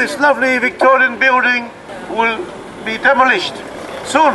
this lovely Victorian building will be demolished soon.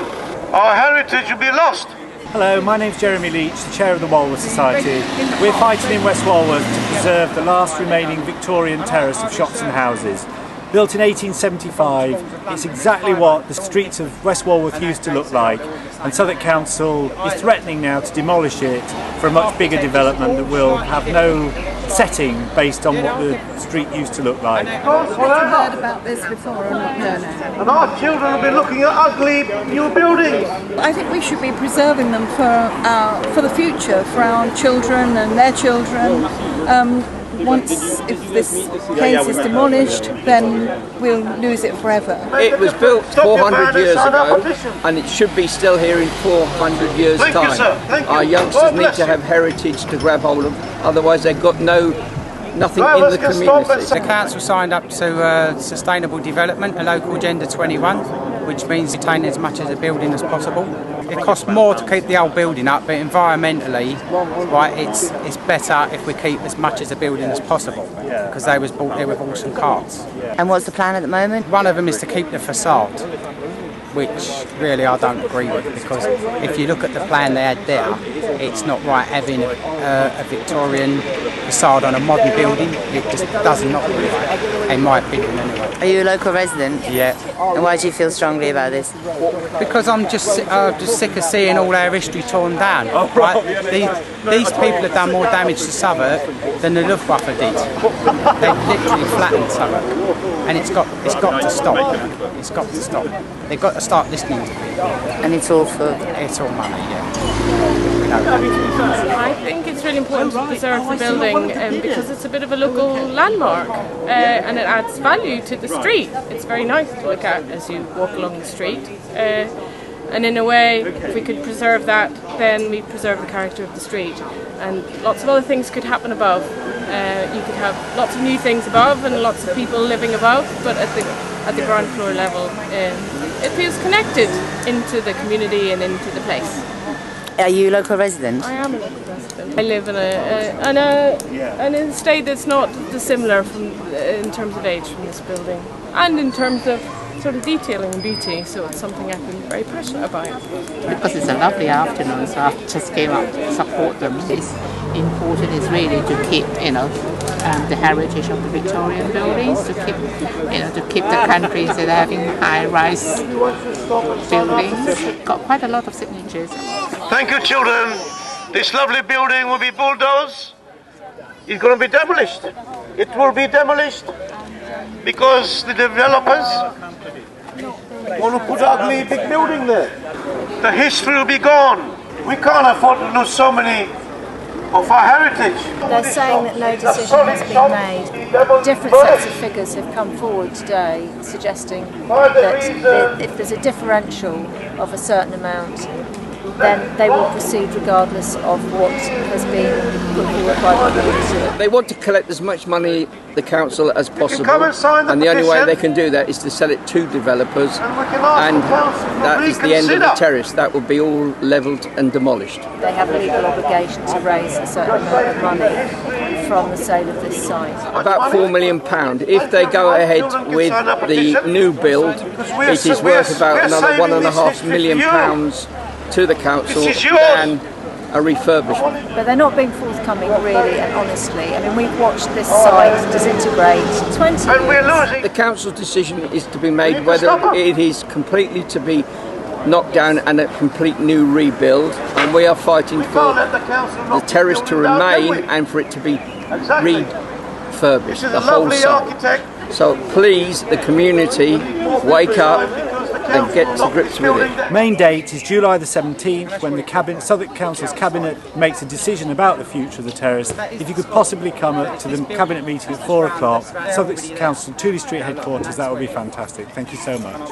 Our heritage will be lost. Hello, my name's Jeremy Leach, the Chair of the Walworth Society. We're fighting in West Walworth to preserve the last remaining Victorian terrace of shops and houses. Built in 1875, it's exactly what the streets of West Walworth used to look like, and Southwark Council is threatening now to demolish it for a much bigger development that will have no setting based on what the street used to look like. Have you heard about this before or not? No. And our children will be looking at ugly new buildings. I think we should be preserving them for the future, for our children and their children. If this place is demolished, then we'll lose it forever. It was built 400 years ago, and it should be still here in 400 years' time. Our youngsters need to have heritage to grab hold of, otherwise they've got nothing in the community. The council signed up to sustainable development, a local agenda 21, which means retaining as much of the building as possible. It costs more to keep the old building up, but environmentally, right, it's better if we keep as much of the building as possible, because they was bought there with awesome carts. And what's the plan at the moment? One of them is to keep the facade, which really I don't agree with, because if you look at the plan they had there, it's not right having a Victorian facade on a modern building. It just does not look right, in my opinion anyway. Are you a local resident? Yeah. And why do you feel strongly about this? Because I'm just sick of seeing all our history torn down. Right? These people have done more damage to Southwark than the Luftwaffe did. They've literally flattened Southwark, and it's got to stop. It's got to stop. They've got to start listening to people. And it's all money, yeah. I think it's really important to preserve the building because it's a bit of a local landmark and it adds value to the street. It's very nice to look at as you walk along the street. And in a way, if we could preserve that, then we preserve the character of the street. And lots of other things could happen above. You could have lots of new things above and lots of people living above, but at the ground floor level, it feels connected into the community and into the place. Are you a local resident? I am a local resident. I live in an estate that's not dissimilar in terms of age from this building, and in terms of sort of detailing and beauty, so it's something I've been very passionate about. Because it's a lovely afternoon, so I just came up to support them. It's important is really to keep, the heritage of the Victorian buildings, to keep the countries that are having high-rise buildings. Got quite a lot of signatures. Thank you, children. This lovely building will be bulldozed. It's going to be demolished. It will be demolished because the developers want to put an ugly big building there. The history will be gone. We can't afford to lose so many of our heritage. They're saying that no decision has been made. Different sets of figures have come forward today suggesting that if there's a differential of a certain amount, then they will proceed regardless of what has been put forward by the community. They want to collect as much money, the council, as possible, and the only way they can do that is to sell it to developers, and that is the end of the terrace. That will be all levelled and demolished. They have a legal obligation to raise a certain amount of money from the sale of this site. About £4 million. If they go ahead with the new build, it is worth about another £1.5 million to the council and a refurbishment. But they're not being forthcoming really and honestly. I mean, we've watched this site disintegrate 20 years. The council's decision is to be made whether it is completely to be knocked down and a complete new rebuild, and we are fighting for the terrace to remain and for it to be refurbished, the whole site. So please, the community, wake up and get to grips with it. Main date is July the 17th, when the Southwark Council's Cabinet makes a decision about the future of the terrace. If you could possibly come to the Cabinet meeting at 4 o'clock, Southwark Council, Tooley Street headquarters, that would be fantastic. Thank you so much.